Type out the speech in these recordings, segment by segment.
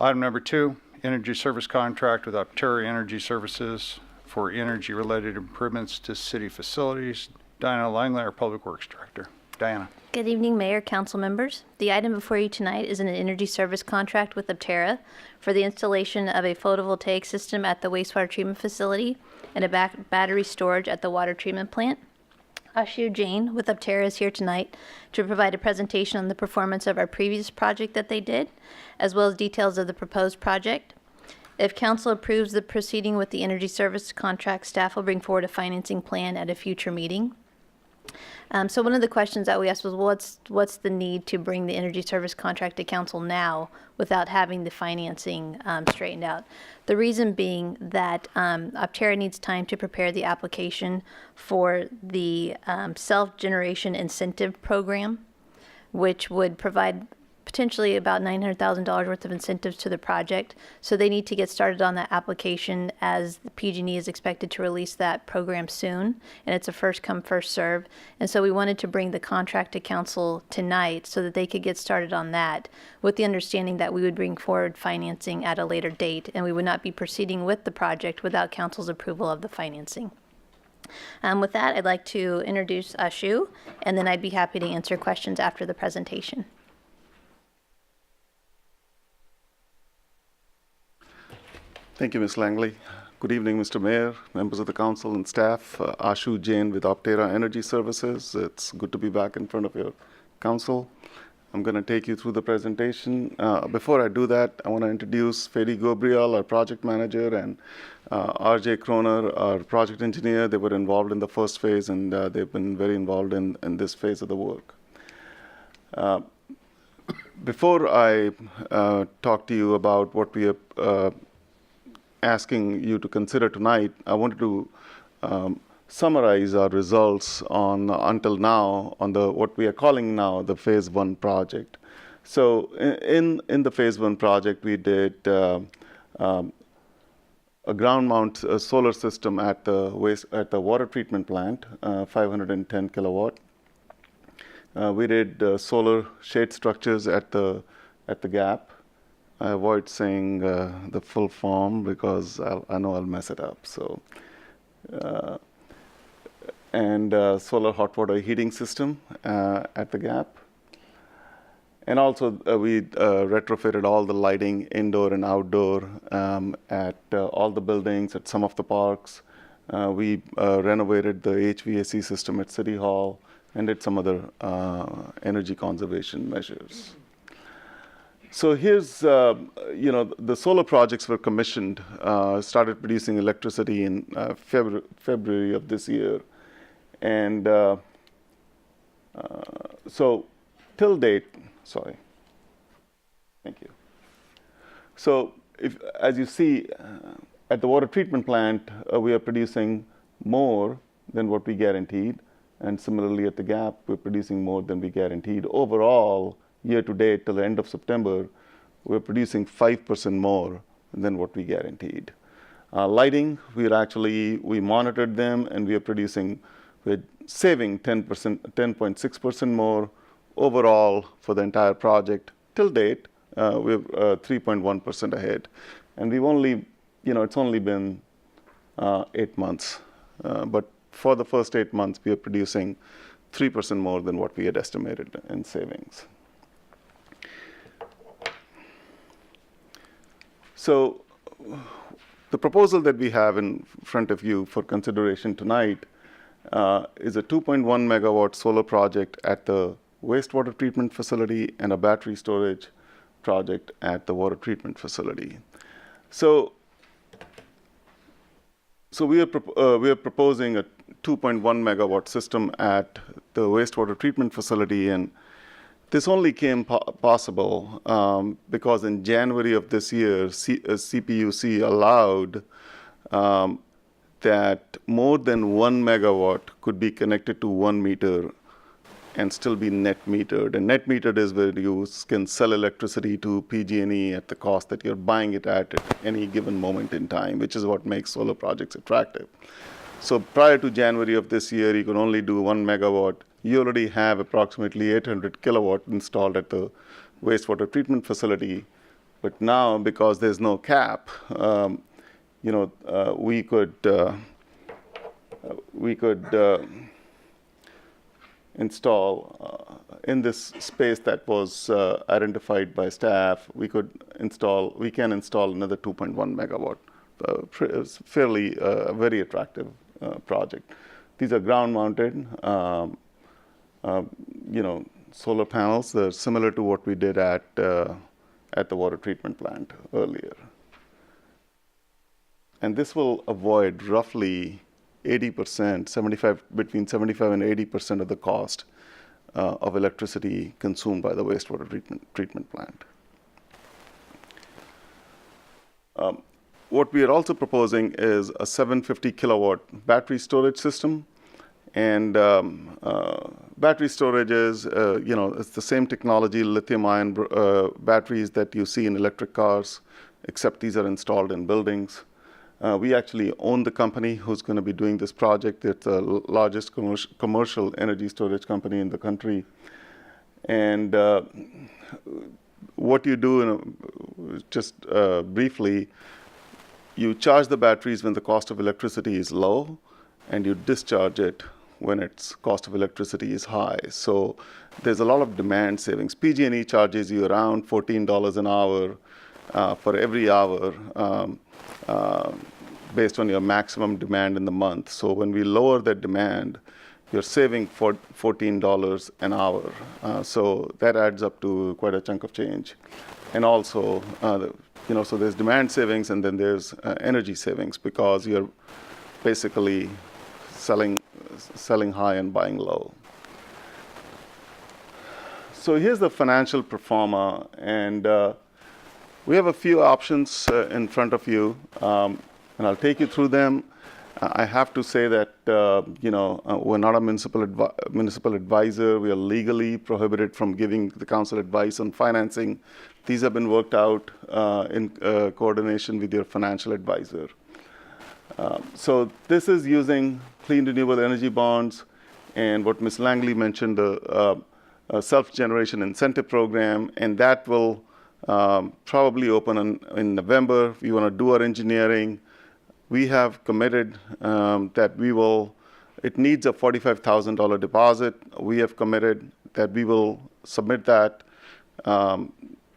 Item number 2, energy service contract with Optera Energy Services for energy-related improvements to city facilities. Diana Langley, our Public Works Director. Diana. Good evening, Mayor, Council members. The item before you tonight is an energy service contract with Optera for the installation of a photovoltaic system at the wastewater treatment facility and a battery storage at the water treatment plant. Ashu Jain with Optera is here tonight to provide a presentation on the performance of our previous project that they did, as well as details of the proposed project. If Council approves the proceeding with the energy service contract, staff will bring forward a financing plan at a future meeting. So one of the questions that we asked was, what's the need to bring the energy service contract to Council now without having the financing straightened out? The reason being that Optera needs time to prepare the application for the self-generation incentive program, which would provide potentially about $900,000 worth of incentives to the project. So they need to get started on that application as the PG&E is expected to release that program soon. And it's a first come, first serve. And so we wanted to bring the contract to Council tonight so that they could get started on that, with the understanding that we would bring forward financing at a later date and we would not be proceeding with the project without Council's approval of the financing. With that, I'd like to introduce Ashu, and then I'd be happy to answer questions after the presentation. Thank you, Ms. Langley. Good evening, Mr. Mayor, members of the council and staff. Ashu Jain with Optera Energy Services. It's good to be back in front of your council. I'm going to take you through the presentation. Before I do that, I want to introduce Fedi Gabriel, our project manager, and RJ Kroner, our project engineer. They were involved in the first phase, and they've been very involved in this phase of the work. Before I talk to you about what we are asking you to consider tonight, I wanted to summarize our results on until now on the what we are calling now the Phase 1 project. So in the Phase 1 project, we did a ground mount solar system at the water treatment plant, 510 kilowatt. We did solar shade structures at the gap. I avoid saying the full form because I know I'll mess it up. So, solar hot water heating system at the gap. And also we retrofitted all the lighting indoor and outdoor at all the buildings, at some of the parks. We renovated the HVAC system at City Hall and did some other energy conservation measures. So here's, the solar projects were commissioned, started producing electricity in February of this year. And so till date, thank you. So as you see, at the water treatment plant, we are producing more than what we guaranteed. And similarly at the gap, we're producing more than we guaranteed. Overall, year to date, till the end of September, we're producing 5% more than what we guaranteed. Lighting, we monitored them, and we're saving 10.6% more overall for the entire project. Till date, we're 3.1% ahead. And we've only, it's only been 8 months. But for the first 8 months, we are producing 3% more than what we had estimated in savings. So the proposal that we have in front of you for consideration tonight is a 2.1 megawatt solar project at the wastewater treatment facility and a battery storage project at the water treatment facility. So we are proposing a 2.1 megawatt system at the wastewater treatment facility, and this only came possible because in January of this year, CPUC allowed that more than 1 megawatt could be connected to 1 meter and still be net metered. And net metered is where you can sell electricity to PG&E at the cost that you're buying it at any given moment in time, which is what makes solar projects attractive. So prior to January of this year, you could only do 1 megawatt. You already have approximately 800 kilowatt installed at the wastewater treatment facility. But now, because there's no cap, we could install in this space that was identified by staff. We can install another 2.1 megawatt. It's fairly very attractive project. These are ground-mounted, solar panels. They're similar to what we did at the water treatment plant earlier. And this will avoid roughly 80%, between 75 and 80% of the cost of electricity consumed by the wastewater treatment plant. What we are also proposing is a 750 kilowatt battery storage system. And battery storage is, it's the same technology, lithium-ion batteries that you see in electric cars, except these are installed in buildings. We actually own the company who's going to be doing this project. It's the largest commercial energy storage company in the country. And what you do, just briefly, you charge the batteries when the cost of electricity is low, and you discharge it when its cost of electricity is high. So there's a lot of demand savings. PG&E charges you around $14 an hour for every hour based on your maximum demand in the month. So when we lower that demand, you're saving $14 an hour. So that adds up to quite a chunk of change. And also, so there's demand savings, and then there's energy savings, because you're basically selling high and buying low. So here's the financial pro forma, and we have a few options in front of you, and I'll take you through them. I have to say that we're not a municipal advisor. We are legally prohibited from giving the council advice on financing. These have been worked out in coordination with your financial advisor. So this is using clean renewable energy bonds, and what Ms. Langley mentioned, the self-generation incentive program, and that will probably open in November. We want to do our engineering. We have committed that it needs a $45,000 deposit. We have committed that we will submit that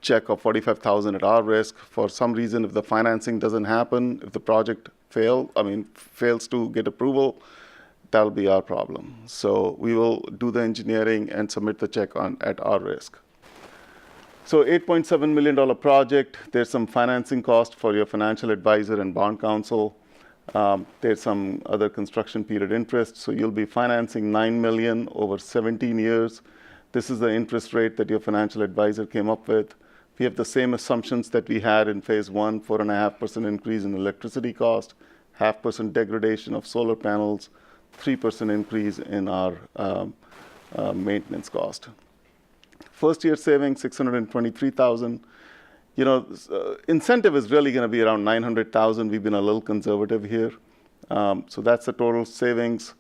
check of $45,000 at our risk. For some reason, if the financing doesn't happen, if the project fails to get approval, that'll be our problem. So we will do the engineering and submit the check at our risk. So $8.7 million project. There's some financing cost for your financial advisor and bond counsel. There's some other construction period interest. So you'll be financing $9 million over 17 years. This is the interest rate that your financial advisor came up with. We have the same assumptions that we had in phase one, 4.5% increase in electricity cost, 0.5% degradation of solar panels, 3% increase in our maintenance cost. First year savings, $623,000. Incentive is really going to be around $900,000. We've been a little conservative here. So that's the total savings.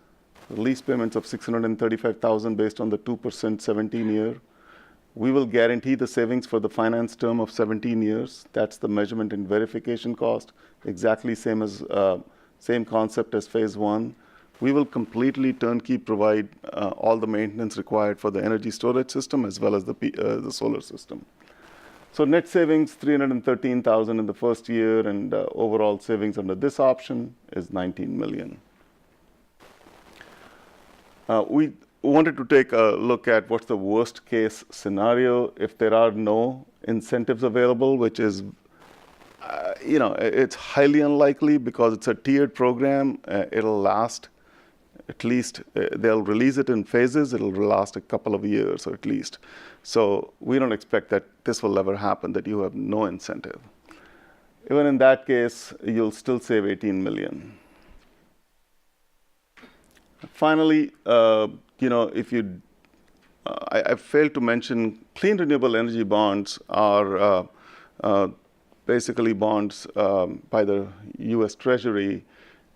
Lease payments of $635,000 based on the 2% 17-year. We will guarantee the savings for the finance term of 17 years. That's the measurement and verification cost. Exactly same concept as phase one. We will completely turnkey provide all the maintenance required for the energy storage system as well as the solar system. So net savings, $313,000 in the first year, and overall savings under this option is $19 million. We wanted to take a look at what's the worst case scenario if there are no incentives available, which is, it's highly unlikely because it's a tiered program. It'll last at least, they'll release it in phases. It'll last a couple of years or at least. So we don't expect that this will ever happen, that you have no incentive. Even in that case, you'll still save $18 million. Finally, I failed to mention, clean renewable energy bonds are basically bonds by the U.S. Treasury,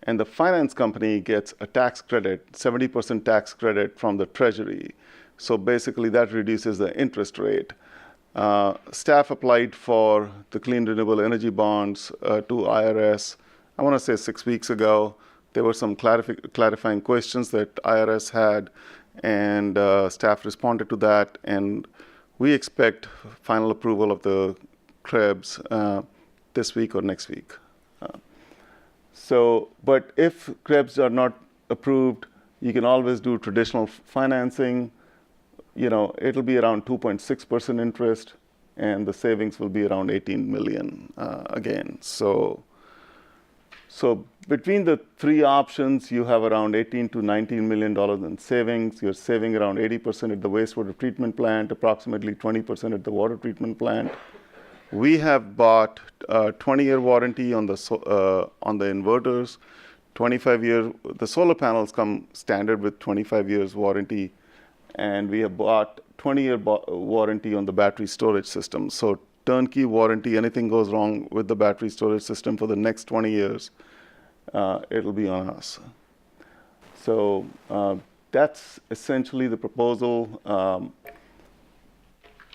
and the finance company gets a tax credit, 70% tax credit from the Treasury. So basically that reduces the interest rate. Staff applied for the Clean Renewable Energy Bonds to IRS, I want to say 6 weeks ago. There were some clarifying questions that IRS had, and staff responded to that, and we expect final approval of the CREBs this week or next week. But if CREBs are not approved, you can always do traditional financing. It'll be around 2.6% interest, and the savings will be around 18 million again. So between the three options, you have around 18 to 19 million dollars in savings. You're saving around 80% at the wastewater treatment plant, approximately 20% at the water treatment plant. We have bought a 20-year warranty on the inverters, 25-year. The solar panels come standard with 25 years warranty, and we have bought 20-year warranty on the battery storage system. So turnkey warranty, anything goes wrong with the battery storage system for the next 20 years, it'll be on us. So that's essentially the proposal. I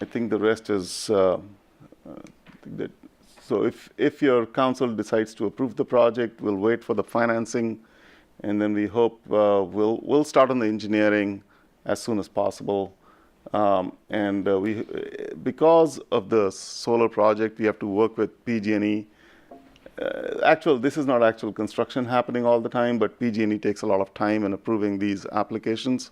think the rest is, so if your council decides to approve the project, we'll wait for the financing, and then we hope we'll start on the engineering as soon as possible. Because of the solar project, we have to work with PG&E. This is not actual construction happening all the time, but PG&E takes a lot of time in approving these applications.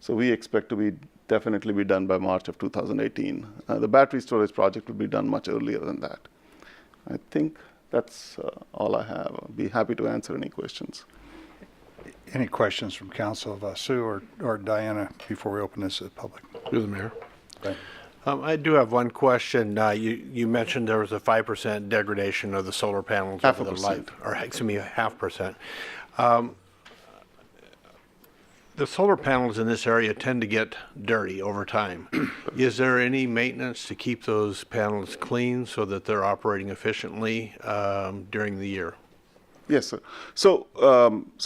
So we expect to definitely be done by March of 2018. The battery storage project will be done much earlier than that. I think that's all I have. I'll be happy to answer any questions. Any questions from council, Sue or Diana, before we open this to the public? Through the mayor. Okay. I do have one question. You mentioned there was a 5% degradation of the solar panels Half over a the life, percent. or excuse me, 0.5%. The solar panels in this area tend to get dirty over time. Is there any maintenance to keep those panels clean so that they're operating efficiently during the year? Yes, sir. So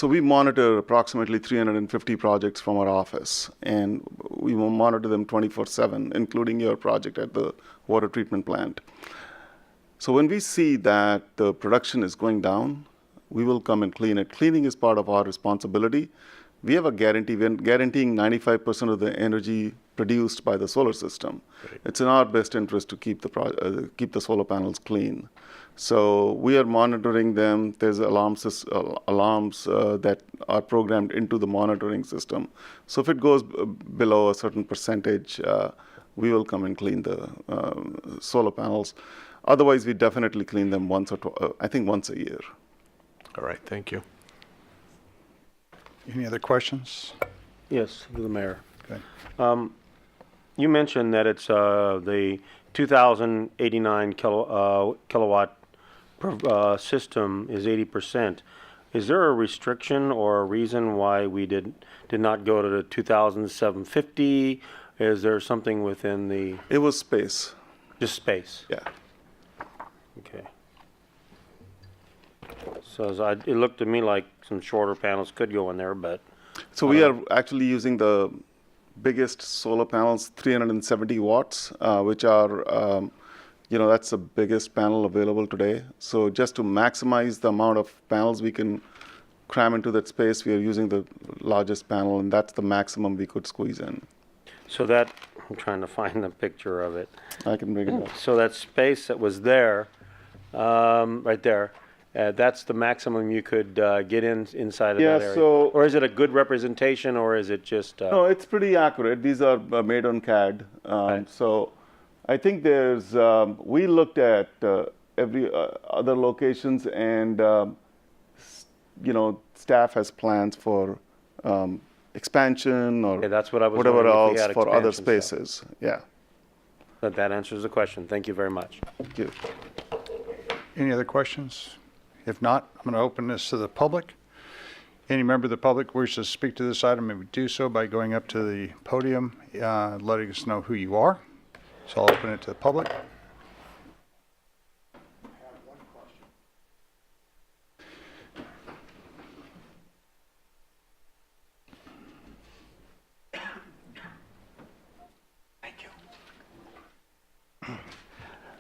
we monitor approximately 350 projects from our office, and we will monitor them 24/7, including your project at the water treatment plant. So when we see that the production is going down, we will come and clean it. Cleaning is part of our responsibility. We have a guarantee. We're guaranteeing 95% of the energy produced by the solar system. Right. It's in our best interest to keep the solar panels clean. So we are monitoring them. There's alarms that are programmed into the monitoring system. So if it goes below a certain percentage, we will come and clean the solar panels. Otherwise, we definitely clean them once a year. All right, thank you. Any other questions? Yes, to the mayor. Okay. You mentioned that it's the 2,089 kilowatt per system is 80%. Is there a restriction or a reason why we did not go to the 2,750? Is there something within the It was space. just space? Yeah. Okay. So it looked to me like some shorter panels could go in there, but So we are actually using the biggest solar panels, 370 watts, which are, that's the biggest panel available today. So just to maximize the amount of panels we can cram into that space, we are using the largest panel, and that's the maximum we could squeeze in. so that I'm trying to find the picture of it. I can bring it up. So that space that was there, right there, that's the maximum you could get inside of Yeah, that area. so- Or is it a good representation, or is it just? No, it's pretty accurate. These are made on CAD. Right. So I think we looked at every other locations, and, staff has plans for expansion or Okay, that's what I was whatever wondering, if we else had for other expansion stuff. spaces. Yeah. That answers the question. Thank you very much. Thank you. Any other questions? If not, I'm going to open this to the public. Any member of the public who wishes to speak to this item may do so by going up to the podium, letting us know who you are. So I'll open it to the public.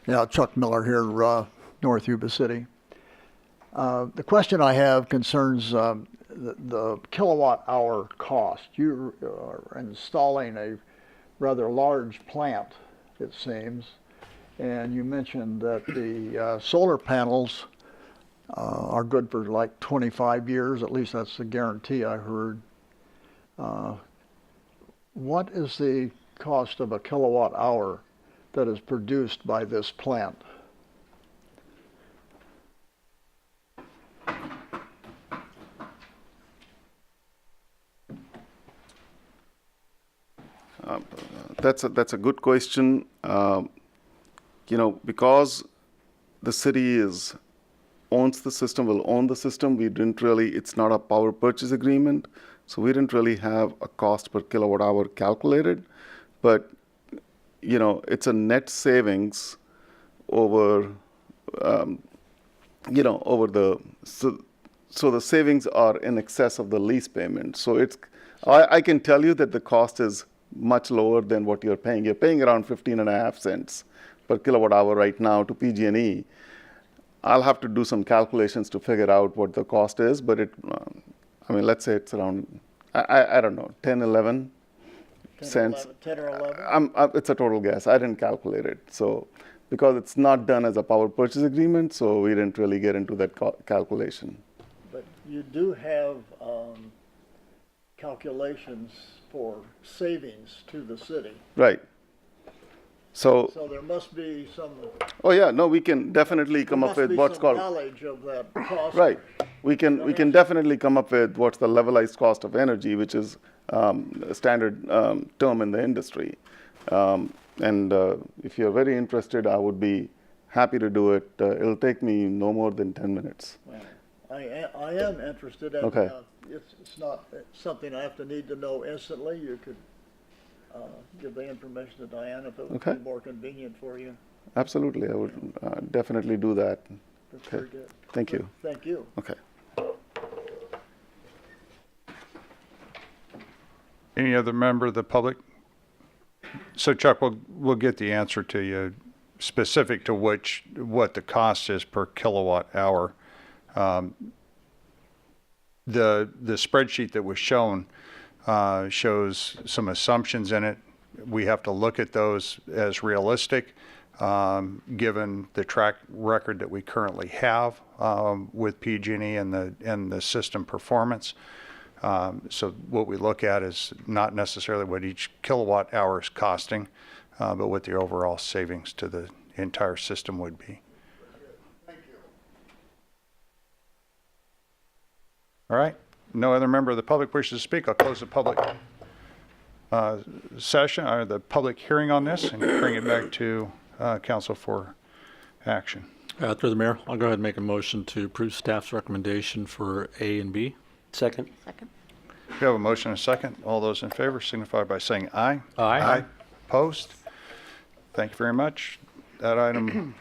Yeah, Chuck Miller here, North Yuba City. The question I have concerns the kilowatt hour cost. You are installing a rather large plant, it seems, and you mentioned that the solar panels are good for like 25 years, at least that's the guarantee I heard. What is the cost of a kilowatt hour that is produced by this plant? That's a good question. Because the city owns the system, will own the system, it's not a power purchase agreement, so we didn't really have a cost per kilowatt hour calculated. But, it's a net savings over, so the savings are in excess of the lease payment. So I can tell you that the cost is much lower than what you're paying. You're paying around 15.5 cents per kilowatt hour right now to PG&E. I'll have to do some calculations to figure out what the cost is, but let's say it's around, I don't know, 10, 11 cents. 10 or 11? It's a total guess. I didn't calculate it. So, because it's not done as a power purchase agreement, so we didn't really get into that calculation. But you do have calculations for savings to the city. Right. So there must be some. Oh yeah, no, we can definitely come up with what's called. Knowledge of that cost. Right. We can definitely come up with what's the levelized cost of energy, which is a standard term in the industry. If you're very interested, I would be happy to do it. It'll take me no more than 10 minutes. Well, I am interested. And, Okay. It's not something I have to need to know instantly. You could give the information to Diane if it would Okay. be more convenient for you. Absolutely, I would definitely do that. That's Okay. very good. Thank you. Thank you. Okay. Any other member of the public? So Chuck, we'll get the answer to you specific to what the cost is per kilowatt hour. The spreadsheet that was shown shows some assumptions in it. We have to look at those as realistic, given the track record that we currently have with PG&E and the system performance. So what we look at is not necessarily what each kilowatt hour is costing, but what the overall savings to the entire system would be. Thank you. All right. No other member of the public wishes to speak. I'll close the public session or the public hearing on this and bring it back to council for action. Through the mayor, I'll go ahead and make a motion to approve staff's recommendation for A and B. Second. Second. We have a motion and a second. All those in favor signify by saying aye. Aye. Opposed? Thank you very much. That item